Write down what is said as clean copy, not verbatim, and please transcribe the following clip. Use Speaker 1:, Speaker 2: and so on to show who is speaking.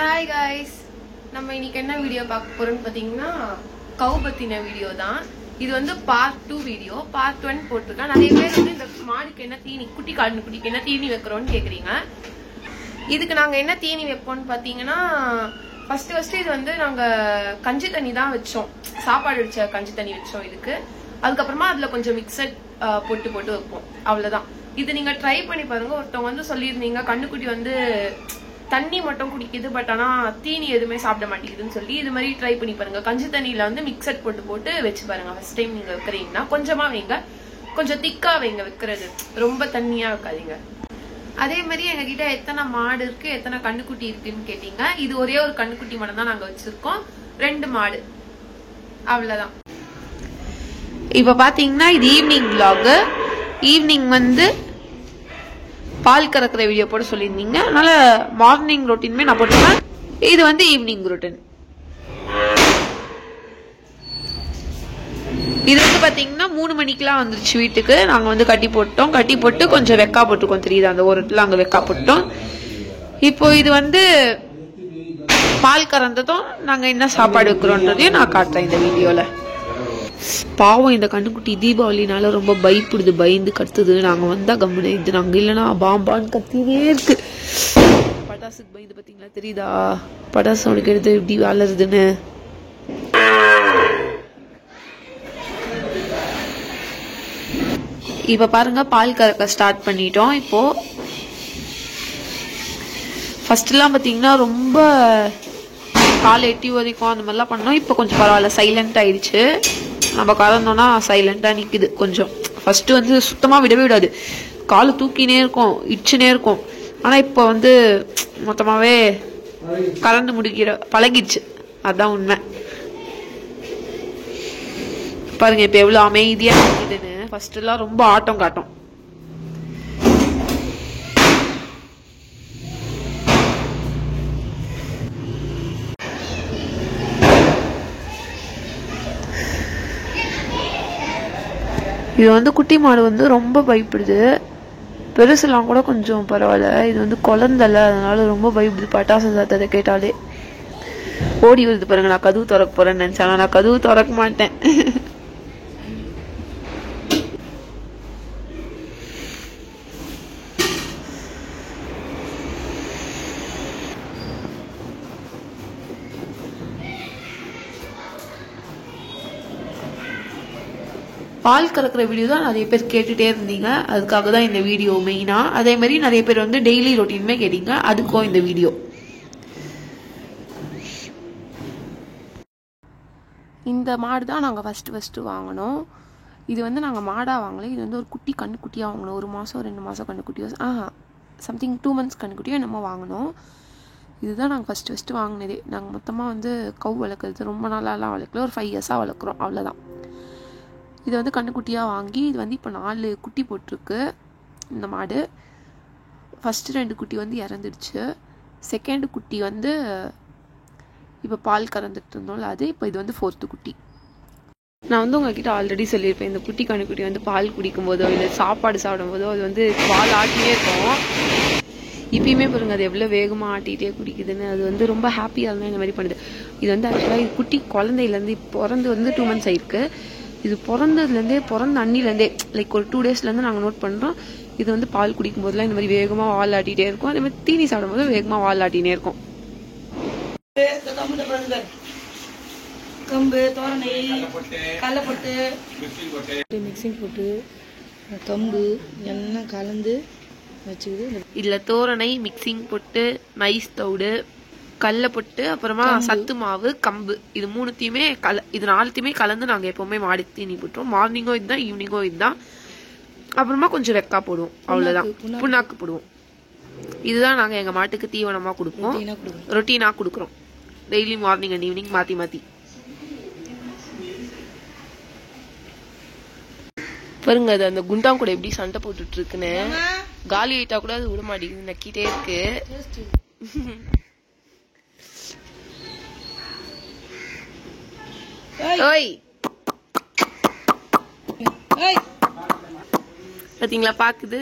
Speaker 1: Hi guys, நம்ம இன்னைக்கு என்ன வீடியோ பார்க்க போறோம்னு பாத்தீங்கன்னா கவ் பத்தின வீடியோ தான். இது வந்து பார்ட் 2 வீடியோ. பார்ட் 1 போட்டுருக்கேன். நிறைய பேர் வந்து இந்த மாடுக்கு என்ன தீனி, குட்டி காடு குட்டிக்கு என்ன தீனி வைக்கிறோம்னு கேக்குறீங்க. இதுக்கு நாங்க என்ன தீனி வைப்போம்னு பாத்தீங்கன்னா ஃபர்ஸ்ட் இது வந்து நாங்க கஞ்சி தண்ணி தான் வச்சோம். சாப்பாடு வச்ச கஞ்சி தண்ணி வச்சோம் இதுக்கு. அதுக்கப்புறமா அதுல கொஞ்சம் மிக்சட் போட்டு வைப்போம். அவ்வளவுதான். இது நீங்க ட்ரை பண்ணி பாருங்க. ஒருத்தவங்க வந்து சொல்லியிருந்தீங்க கண்ணுக்குட்டி வந்து தண்ணி மட்டும் குடிக்குது, பட் ஆனா தீனி எதுவுமே சாப்பிட மாட்டேங்குதுன்னு சொல்லி இது மாதிரி ட்ரை பண்ணி பாருங்க. கஞ்சி தண்ணியில வந்து மிக்சட் போட்டு வச்சு பாருங்க. ஃபர்ஸ்ட் டைம் நீங்க வைக்கிறீங்கன்னா கொஞ்சமா வைங்க, கொஞ்சம் திக்கா வைங்க வைக்கிறது, ரொம்ப தண்ணியா வைக்காதீங்க. அதே மாதிரி எங்ககிட்ட எத்தனை மாடு இருக்கு, எத்தனை கண்ணுக்குட்டி இருக்குன்னு கேட்டீங்க. இது ஒரே ஒரு கண்ணுக்குட்டி மட்டும் தான் நாங்க வச்சிருக்கோம், 2 மாடு, அவ்வளவுதான். இப்ப பாத்தீங்கன்னா இது ஈவினிங் விளாக். ஈவினிங் வந்து பால் கறக்கிற வீடியோ போட சொல்லியிருந்தீங்க, அதனால மார்னிங் ரொட்டீனுமே நான் போட்டுருவேன். இது வந்து ஈவினிங் ரொட்டீன். இது வந்து பாத்தீங்கன்னா 3 மணிக்கெல்லாம் வந்துருச்சு வீட்டுக்கு. நாங்க வந்து கட்டி போட்டு கொஞ்சம் வெக்கா போட்டுக்கோம், தெரியுது அந்த ஓரத்துல அங்க வெக்கா போட்டோம். இப்போ இது வந்து பால் கறந்ததும் நாங்க என்ன சாப்பாடு வைக்கிறோன்றதையும் நான் காட்டுறேன் இந்த வீடியோல. பாவம் இந்த கண்ணுக்குட்டி தீபாவளினால ரொம்ப பயந்து கத்துது. நாங்க வந்தா கம்முனு இது, நாங்க இல்லைன்னா பாம்பான்னு கத்தியே இருக்கு. பட்டாசுக்கு பயந்து பாத்தீங்களா, தெரியுதா பட்டாசு அவனுக்கு எடுத்து இப்படி வளருதுன்னு. இப்ப பாருங்க பால் கறக்க ஸ்டார்ட் பண்ணிட்டோம். இப்போ ஃபர்ஸ்ட் எல்லாம் பாத்தீங்கன்னா ரொம்ப கால் எட்டி வரைக்கும் அந்த மாதிரிலாம் பண்ணோம். இப்போ கொஞ்சம் பரவாயில்ல, சைலண்ட் ஆயிடுச்சு. நம்ம கறந்தோம்னா சைலண்டா நிக்குது. கொஞ்சம் ஃபர்ஸ்ட் வந்து சுத்தமா விடவே விடாது, காலு தூக்கினே இருக்கும், இச்சுனே இருக்கும். ஆனா இப்ப வந்து மொத்தமாவே கறந்து முடிக்கிற பழகிடுச்சு, அதான் உண்மை. பாருங்க இப்ப எவ்வளவு அமைதியா இருக்குதுன்னு. ஃபர்ஸ்ட் எல்லாம் ரொம்ப ஆட்டம் காட்டும். இது வந்து குட்டி மாடு வந்து ரொம்ப பயப்படுது. பெருசுலாம் கூட கொஞ்சம் பரவாயில்ல, இது வந்து குழந்தைல, அதனால ரொம்ப பயப்படுது. பட்டாசு சத்தத்தை கேட்டாலே ஓடி வருது பாருங்க. நான் கதவு திறக்க போறேன்னு நினைச்சேன், நான் கதவு திறக்க மாட்டேன். பால் கறக்கிற வீடியோ தான் நிறைய பேர் கேட்டுட்டே இருந்தீங்க, அதுக்காக தான் இந்த வீடியோ மெயினா. அதே மாதிரி நிறைய பேர் வந்து டெய்லி ரொட்டீனுமே கேட்டீங்க, அதுக்கும் இந்த வீடியோ. இந்த மாடு தான் நாங்கள் ஃபர்ஸ்ட் வாங்கினோம். இது வந்து நாங்கள் மாடாக வாங்கலை, இது வந்து ஒரு குட்டி கண்ணுக்குட்டியாக வாங்கினோம். 1 மாதம் 2 மாதம் கண்ணுக்குட்டியோ சம்திங் 2 months கண்ணுக்குட்டியோ என்னமோ வாங்கினோம். இதுதான் நாங்கள் ஃபர்ஸ்ட் வாங்கினதே. நாங்கள் மொத்தமாக வந்து கவ் வளர்க்குறது ரொம்ப நாளாலாம் வளர்க்கல, ஒரு 5 years வளர்க்குறோம், அவ்வளோதான். இது வந்து கண்ணுக்குட்டியாக வாங்கி இது வந்து இப்போ 4 குட்டி போட்டிருக்கு இந்த மாடு. ஃபர்ஸ்ட் 2 குட்டி வந்து இறந்துடுச்சு. செகண்ட் குட்டி வந்து இப்போ பால் கறந்துட்டு இருந்தோம்ல அது. இப்போ இது வந்து 4th குட்டி. நான் வந்து உங்ககிட்ட ஆல்ரெடி சொல்லியிருப்பேன், இந்த குட்டி கண்ணுக்குட்டி வந்து பால் குடிக்கும் போதோ இல்லை சாப்பாடு சாப்பிடும் போதோ அது வந்து பால் ஆட்டினே இருக்கும். இப்பயுமே பாருங்க அது எவ்வளோ வேகமாக ஆட்டிகிட்டே குடிக்குதுன்னு. அது வந்து ரொம்ப ஹாப்பியாக இருந்தால் இந்த மாதிரி பண்ணுது. இது வந்து ஆக்சுவலாக இது குட்டி குழந்தையிலேருந்து பிறந்து வந்து 2 months ஆயிருக்கு. இது பிறந்த அண்ணிலேருந்தே லைக் ஒரு 2 daysலேருந்து நாங்கள் நோட் பண்ணுறோம். இது வந்து பால் குடிக்கும் போதெல்லாம் இந்த மாதிரி வேகமாக வால் ஆட்டிகிட்டே இருக்கும். அதே மாதிரி தீனி சாப்பிடும் போது வேகமாக வால் ஆட்டினே இருக்கும்.
Speaker 2: கம்பு, தோரணை, கடலைப்பட்டு, மிக்சிங் போட்டு கம்பு எல்லாம் கலந்து வச்சுக்குது.
Speaker 1: இதில் தோரணை, மிக்சிங் போட்டு, மைஸ் தவுடு, கடல போட்டு, அப்புறமா சத்து மாவு, கம்பு, இது 3த்தையுமே இது 4த்தையுமே கலந்து நாங்கள் எப்பவுமே மாடி தீனி போட்டுருவோம். மார்னிங்கோ இதுதான், ஈவினிங்கோ இதுதான். அப்புறமா கொஞ்சம் வெக்கா போடுவோம், அவ்வளோதான். புண்ணாக்கு போடுவோம். இதுதான் நாங்கள் எங்கள் மாட்டுக்கு தீவனமாக கொடுப்போம், ரொட்டீனாக கொடுக்குறோம். டெய்லி மார்னிங் அண்ட் ஈவினிங் மாற்றி பாருங்க. அது அந்த குண்டாம் கூட எப்படி சண்டை போட்டுட்டு இருக்குன்னு. காலி ஆயிட்டா கூட அது விட மாட்டேங்குது, நக்கிட்டே இருக்கு. பாத்தீங்களா பாக்குது.